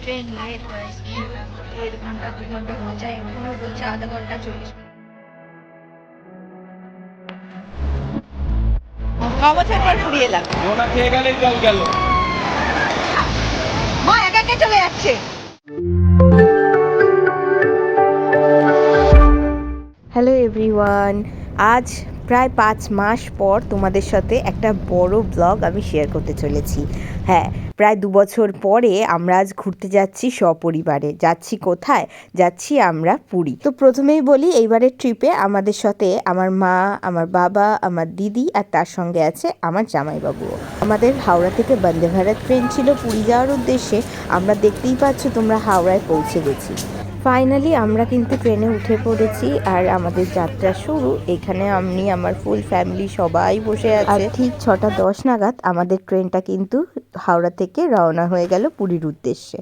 Train late guys, 1.5 ঘন্টা 2 ঘন্টা হয়ে যায়, এখনো বলছে আধা ঘন্টা 40 মিনিট। 9 বছর পর পুরী এলাম। নোনা খেয়ে গেলেই জল গেল। মা একা একা চলে যাচ্ছে। হ্যালো এভরিওয়ান, আজ প্রায় 5 মাস পর তোমাদের সাথে একটা বড় ব্লগ আমি শেয়ার করতে চলেছি। হ্যাঁ, প্রায় 2 বছর পরে আমরা আজ ঘুরতে যাচ্ছি সপরিবারে। যাচ্ছি কোথায়? যাচ্ছি আমরা পুরী। তো প্রথমেই বলি, এইবারের ট্রিপে আমাদের সাথে আমার মা, আমার বাবা, আমার দিদি আর তার সঙ্গে আছে আমার জামাইবাবুও। আমাদের হাওড়া থেকে বন্দে ভারত ট্রেন ছিল পুরী যাওয়ার উদ্দেশ্যে। আমরা দেখতেই পাচ্ছ তোমরা হাওড়ায় পৌঁছে গেছি। ফাইনালি আমরা কিন্তু ট্রেনে উঠে পড়েছি আর আমাদের যাত্রা শুরু। এখানে আমি আমার ফুল ফ্যামিলি সবাই বসে আছে। আর ঠিক 6:10 নাগাদ আমাদের ট্রেনটা কিন্তু হাওড়া থেকে রওনা হয়ে গেল পুরীর উদ্দেশ্যে।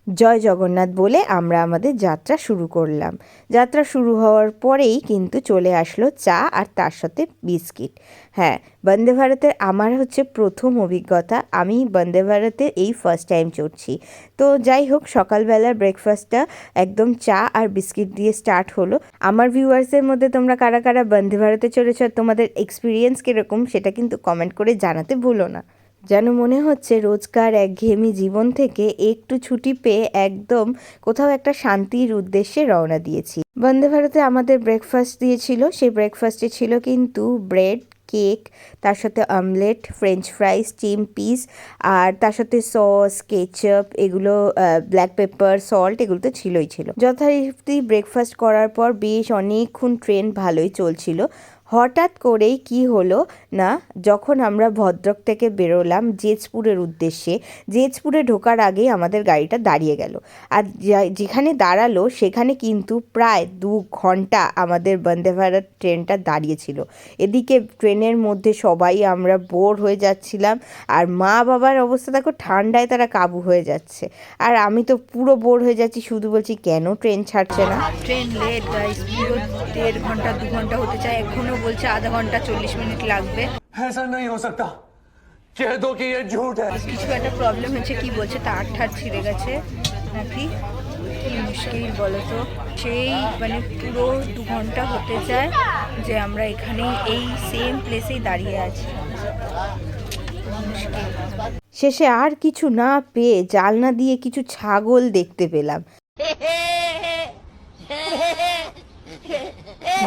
জয় জগন্নাথ বলে আমরা আমাদের যাত্রা শুরু করলাম। যাত্রা শুরু হওয়ার পরেই কিন্তু চলে আসলো চা আর তার সাথে বিস্কিট। হ্যাঁ, বন্দে ভারতের আমার হচ্ছে প্রথম অভিজ্ঞতা। আমি বন্দে ভারতে এই ফার্স্ট টাইম চড়ছি। তো যাই হোক, সকালবেলার ব্রেকফাস্টটা একদম চা আর বিস্কিট দিয়ে স্টার্ট হলো। আমার ভিউয়ার্সের মধ্যে তোমরা কারা কারা বন্দে ভারতে চড়েছ, তোমাদের এক্সপিরিয়েন্স কীরকম সেটা কিন্তু কমেন্ট করে জানাতে ভুলো না। যেন মনে হচ্ছে রোজকার একঘেয়েমি জীবন থেকে একটু ছুটি পেয়ে একদম কোথাও একটা শান্তির উদ্দেশ্যে রওনা দিয়েছি। বন্দে ভারতে আমাদের ব্রেকফাস্ট দিয়েছিল। সেই ব্রেকফাস্টে ছিল কিন্তু ব্রেড, কেক, তার সাথে omelette, French fries, steam piece আর তার সাথে সস, কেচাপ, এগুলো ব্ল্যাক পেপার, সল্ট, এগুলো তো ছিল। যথারীতি ব্রেকফাস্ট করার পর বেশ অনেকক্ষণ ট্রেন ভালোই চলছিল। হঠাৎ করেই কি হলো না, যখন আমরা ভদ্রক থেকে বেরোলাম জেজপুরের উদ্দেশ্যে, জেজপুরে ঢোকার আগেই আমাদের গাড়িটা দাঁড়িয়ে গেল। আর যেখানে দাঁড়ালো সেখানে কিন্তু প্রায় 2 ঘন্টা আমাদের বন্দে ভারত ট্রেনটা দাঁড়িয়েছিল। এদিকে ট্রেনের মধ্যে সবাই আমরা বোর হয়ে যাচ্ছিলাম। আর মা বাবার অবস্থা দেখো, ঠান্ডায় তারা কাবু হয়ে যাচ্ছে। আর আমি তো পুরো বোর হয়ে যাচ্ছি, শুধু বলছি কেন ট্রেন ছাড়ছে না। ট্রেন লেট গাইস, পুরো 1.5 ঘন্টা 2 ঘন্টা হতে চায়, এখনো বলছে আধা ঘন্টা 40 মিনিট লাগবে। ऐसा नहीं हो सकता, कह दो कि ये झूठ है। কিছু একটা প্রবলেম হচ্ছে, কি বলছে তার ঠার ছিঁড়ে গেছে নাকি, কি মুশকিল বলো তো। সেই মানে পুরো 2 ঘন্টা হতে চায় যে আমরা এখানে এই সেম প্লেসেই দাঁড়িয়ে আছি। শেষে আর কিছু না পেয়ে জানলা দিয়ে কিছু ছাগল দেখতে পেলাম।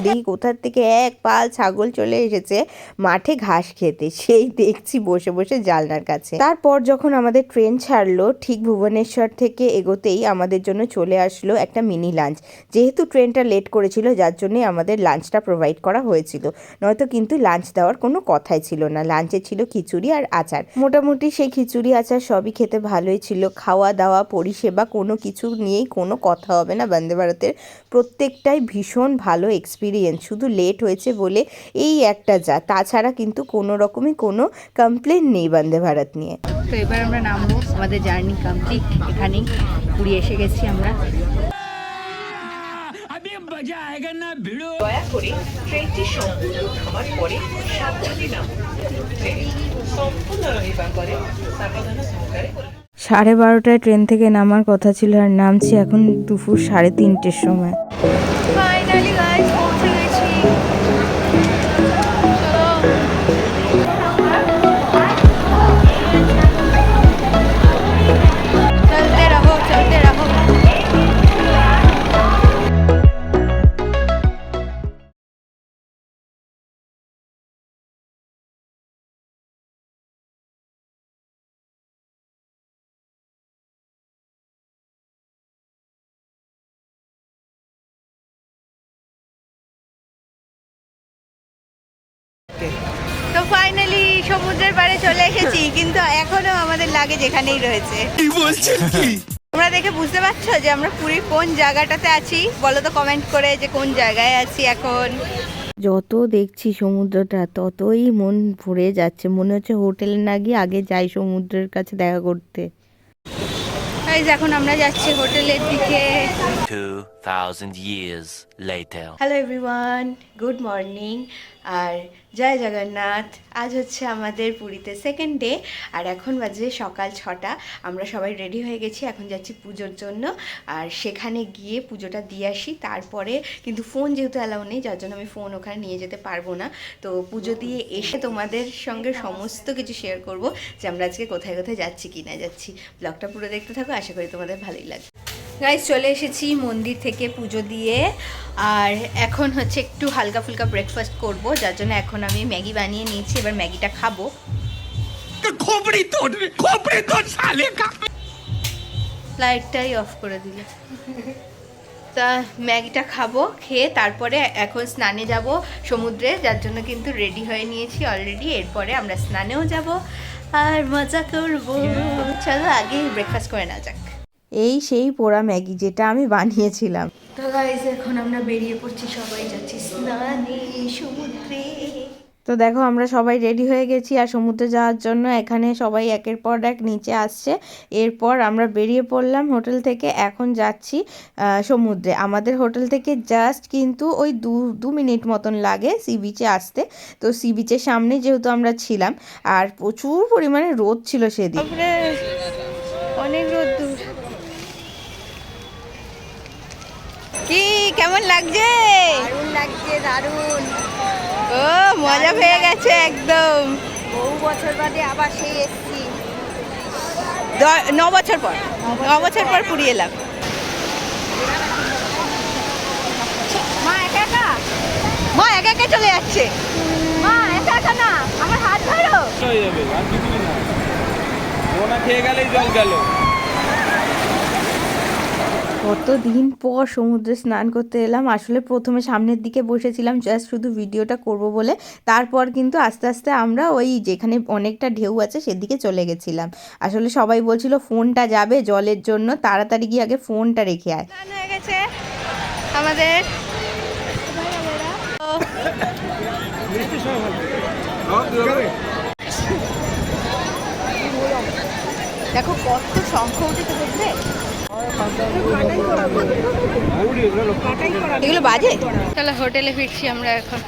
দেখি কোথার থেকে এক পাল ছাগল চলে এসেছে মাঠে ঘাস খেতে, সেই দেখছি বসে বসে জানলার কাছে। তারপর যখন আমাদের ট্রেন ছাড়লো, ঠিক ভুবনেশ্বর থেকে এগোতেই আমাদের জন্য চলে আসলো একটা মিনি লাঞ্চ। যেহেতু ট্রেনটা লেট করেছিল যার জন্যই আমাদের লাঞ্চটা প্রোভাইড করা হয়েছিল, নয়তো কিন্তু লাঞ্চ দেওয়ার কোনো কথাই ছিল না। লাঞ্চে ছিল খিচুড়ি আর আচার। মোটামুটি সেই খিচুড়ি আচার সবই খেতে ভালোই ছিল। খাওয়া দাওয়া পরিষেবা কোনো কিছু নিয়েই কোনো কথা হবে না। বন্দে ভারতের প্রত্যেকটাই ভীষণ ভালো এক্সপিরিয়েন্স। শুধু লেট হয়েছে বলে এই একটা যা, তাছাড়া কিন্তু কোনো রকমই কোনো কমপ্লেন নেই বন্দে ভারত নিয়ে। তো এবার আমরা নামবো, আমাদের জার্নি কমপ্লিট। এখানেই পুরী এসে গেছি আমরা। দয়া করে ট্রেনটি সম্পূর্ণ থামার পরে সাবধানে নামুন। সম্পূর্ণ রহিবার পরে সাবধানে সহকারে 12:30টায় ট্রেন থেকে নামার কথা ছিল, আর নামছি এখন দুপুর 3:30টার সময়। ফাইনালি গাইস পৌঁছে গেছি। চলতে রহো চলতে রহো। তো ফাইনালি সমুদ্রের পাড়ে চলে এসেছি, কিন্তু এখনো আমাদের লাগেজ এখানেই রয়েছে। কি বলছেন কি? তোমরা দেখে বুঝতে পারছো যে আমরা পুরীর কোন জায়গাটাতে আছি? বলো তো কমেন্ট করে যে কোন জায়গায় আছি এখন। যত দেখছি সমুদ্রটা ততই মন ভরে যাচ্ছে, মনে হচ্ছে হোটেলে না গিয়ে আগে যাই সমুদ্রের কাছে দেখা করতে। এখন আমরা যাচ্ছি হোটেলের দিকে। 2000 years later. Hello everyone, good morning. আর জয় জগন্নাথ। আজ হচ্ছে আমাদের পুরীতে সেকেন্ড ডে, আর এখন বাজে সকাল 6টা। আমরা সবাই রেডি হয়ে গেছি, এখন যাচ্ছি পুজোর জন্য। আর সেখানে গিয়ে পুজোটা দিয়ে আসি, তারপরে কিন্তু ফোন যেহেতু অ্যালাউ নেই, যার জন্য আমি ফোন ওখানে নিয়ে যেতে পারবো না। তো পুজো দিয়ে এসে তোমাদের সঙ্গে সমস্ত কিছু শেয়ার করব, যে আমরা আজকে কোথায় কোথায় যাচ্ছি কি না যাচ্ছি। ব্লগটা পুরো দেখতে থাকো, আশা করি তোমাদের ভালোই লাগবে। গাইস, চলে এসেছি মন্দির থেকে পুজো দিয়ে, আর এখন হচ্ছে একটু হালকা ফুলকা ব্রেকফাস্ট করব, যার জন্য এখন আমি ম্যাগি বানিয়ে নিয়েছি। এবার ম্যাগিটা খাবো। खोपड़ी तोड़ साले का। লাইটটাই অফ করে দিল। তা ম্যাগিটা খাবো, খেয়ে তারপরে এখন স্নানে যাব সমুদ্রে, যার জন্য কিন্তু রেডি হয়ে নিয়েছি অলরেডি। এরপরে আমরা স্নানেও যাব আর মজা করব। চলো আগে ব্রেকফাস্ট করে না যাক। এই সেই পোড়া ম্যাগি যেটা আমি বানিয়েছিলাম। তো গাইস, এখন আমরা বেরিয়ে পড়ছি, সবাই যাচ্ছি স্নানে সমুদ্রে। তো দেখো, আমরা সবাই রেডি হয়ে গেছি আর সমুদ্রে যাওয়ার জন্য এখানে সবাই একের পর এক নিচে আসছে। এরপর আমরা বেরিয়ে পড়লাম হোটেল থেকে, এখন যাচ্ছি সমুদ্রে। আমাদের হোটেল থেকে জাস্ট কিন্তু ওই দু মিনিট মতন লাগে সি বিচে আসতে। তো সি বিচের সামনে যেহেতু আমরা ছিলাম, আর প্রচুর পরিমাণে রোদ ছিল সেদিন, অনেক রোদ। কি কেমন লাগছে? দারুণ লাগছে, দারুণ। ও মজা পেয়ে গেছে একদম। বহু বছর বাদে আবার সেই এসছি। 9 বছর পর, 9 বছর পর পুরী এলাম। মা একা একা, মা একা একা চলে যাচ্ছে। মা একা একা না, আমার হাত ধরো। হয়ে যাবে আর কিছুই না, ওনা খেয়ে গেলেই জল গেল। কতদিন পর সমুদ্রে স্নান করতে এলাম। আসলে প্রথমে সামনের দিকে বসেছিলাম জাস্ট শুধু ভিডিওটা করব বলে, তারপর কিন্তু আস্তে আস্তে আমরা ওই যেখানে অনেকটা ঢেউ আছে সেদিকে চলে গেছিলাম। আসলে সবাই বলছিল ফোনটা যাবে জলের জন্য, তাড়াতাড়ি গিয়ে আগে ফোনটা রেখে আয়। স্নান হয়ে গেছে আমাদের। দেখো কত শঙ্খ উঠেছে, দেখবে এগুলো বাজে। তাহলে হোটেলে ফিরছি আমরা এখন,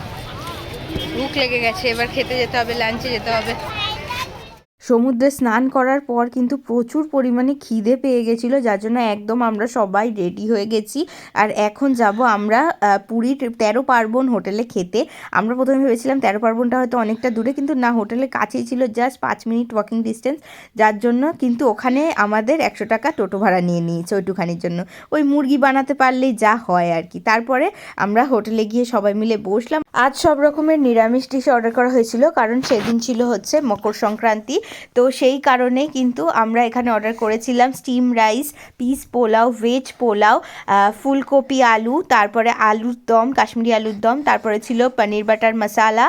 ভুক লেগে গেছে, এবার খেতে যেতে হবে, লাঞ্চে যেতে হবে। সমুদ্রে স্নান করার পর কিন্তু প্রচুর পরিমাণে খিদে পেয়ে গেছিলো, যার জন্য একদম আমরা সবাই রেডি হয়ে গেছি। আর এখন যাব আমরা পুরীর 13 পার্বণ হোটেলে খেতে। আমরা প্রথমে ভেবেছিলাম 13 পার্বণটা হয়তো অনেকটা দূরে, কিন্তু না, হোটেলের কাছেই ছিল, জাস্ট 5 মিনিট ওয়াকিং ডিস্টেন্স। যার জন্য কিন্তু ওখানে আমাদের 100 টাকা টোটো ভাড়া নিয়ে নিয়েছে ওইটুখানির জন্য। ওই মুরগি বানাতে পারলেই যা হয় আর কি। তারপরে আমরা হোটেলে গিয়ে সবাই মিলে বসলাম। আজ সব রকমের নিরামিষ ডিশ অর্ডার করা হয়েছিল, কারণ সেদিন ছিল হচ্ছে মকর সংক্রান্তি। তো সেই কারণে কিন্তু আমরা এখানে অর্ডার করেছিলাম steam rice, piece pulao, veg pulao, ফুলকপি আলু, তারপরে আলুর দম, কাশ্মীরি আলুর দম, তারপরে ছিল পনির বাটার মশালা,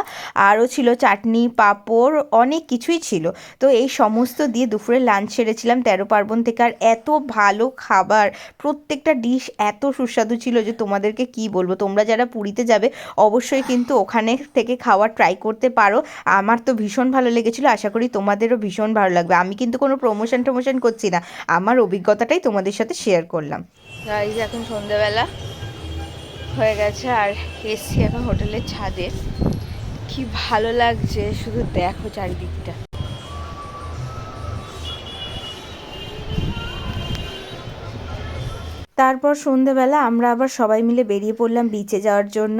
আরও ছিল চাটনি, পাঁপড়, অনেক কিছুই ছিল। তো এই সমস্ত দিয়ে দুপুরে লাঞ্চ সেরেছিলাম 13 পার্বণ থেকে। আর এত ভালো খাবার, প্রত্যেকটা ডিশ এত সুস্বাদু ছিল যে তোমাদেরকে কি বলবো। তোমরা যারা পুরীতে যাবে অবশ্যই কিন্তু ওখানে থেকে খাওয়া ট্রাই করতে পারো। আমার তো ভীষণ ভালো লেগেছিলো, আশা করি তোমাদেরও ভীষণ ভালো লাগবে। আমি কিন্তু কোনো প্রমোশন করছি না, আমার অভিজ্ঞতাটাই তোমাদের সাথে শেয়ার করলাম। গাইস, এখন সন্ধ্যাবেলা হয়ে গেছে আর এসছি এখন হোটেলের ছাদে। কি ভালো লাগছে, শুধু দেখো চারিদিকটা। তারপর সন্ধেবেলা আমরা আবার সবাই মিলে বেরিয়ে পড়লাম বিচে যাওয়ার জন্য।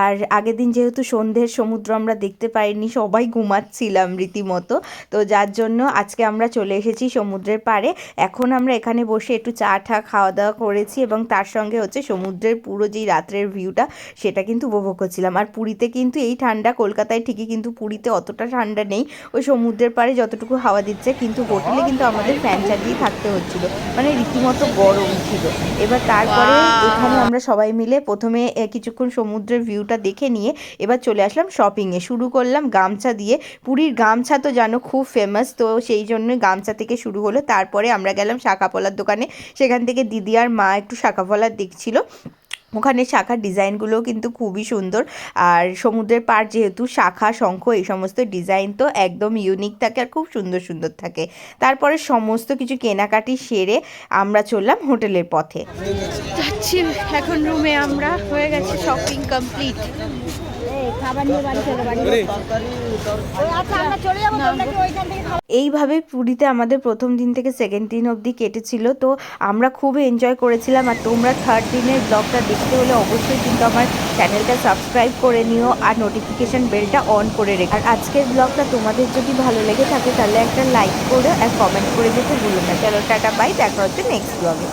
আর আগের দিন যেহেতু সন্ধ্যের সমুদ্র আমরা দেখতে পাইনি, সবাই ঘুমাচ্ছিলাম রীতিমতো, তো যার জন্য আজকে আমরা চলে এসেছি সমুদ্রের পাড়ে। এখন আমরা এখানে বসে একটু চা খাওয়া দাওয়া করেছি, এবং তার সঙ্গে হচ্ছে সমুদ্রের পুরো যেই রাত্রের ভিউটা সেটা কিন্তু উপভোগ করছিলাম। আর পুরীতে কিন্তু এই ঠান্ডা, কলকাতায় ঠিকই কিন্তু পুরীতে অতটা ঠান্ডা নেই, ওই সমুদ্রের পাড়ে যতটুকু হাওয়া দিচ্ছে। কিন্তু হোটেলে কিন্তু আমাদের ফ্যান চালিয়ে থাকতে হচ্ছিল, মানে রীতিমতো গরম ছিল। এবার তারপরে এখানে আমরা সবাই মিলে প্রথমে কিছুক্ষণ সমুদ্রের ভিউটা দেখে নিয়ে এবার চলে আসলাম শপিংয়ে। শুরু করলাম গামছা দিয়ে। পুরীর গামছা তো জানো খুব ফেমাস, তো সেই জন্যই গামছা থেকে শুরু হলো। তারপরে আমরা গেলাম শাঁখাপলার দোকানে, সেখান থেকে দিদি আর মা একটু শাঁখাপলা দেখছিল। ওখানে শাখার ডিজাইনগুলোও কিন্তু খুবই সুন্দর। আর সমুদ্রের পাড় যেহেতু, শাখা, শঙ্খ এই সমস্ত ডিজাইন তো একদম ইউনিক থাকে আর খুব সুন্দর সুন্দর থাকে। তারপরে সমস্ত কিছু কেনাকাটি সেরে আমরা চললাম হোটেলের পথে। যাচ্ছি এখন রুমে, আমরা হয়ে গেছে শপিং কমপ্লিট। খাবার নিয়ে বাড়ি চলো বাড়ি ওরে, আচ্ছা আমরা চলে যাবো তোমরা কি ওইখান থেকে খাবার এইভাবে পুরীতে আমাদের প্রথম দিন থেকে সেকেন্ড দিন অবধি কেটেছিল। তো আমরা খুব এনজয় করেছিলাম। আর তোমরা থার্ড দিনের ব্লগটা দেখতে হলে অবশ্যই কিন্তু আমার চ্যানেলটা সাবস্ক্রাইব করে নিও আর নোটিফিকেশান বেলটা অন করে রেখো। আর আজকের ব্লগটা তোমাদের যদি ভালো লেগে থাকে তাহলে একটা লাইক করে আর কমেন্ট করে যেতে ভুলো না। চলো টাটা বাই, দেখা হচ্ছে নেক্সট ব্লগে।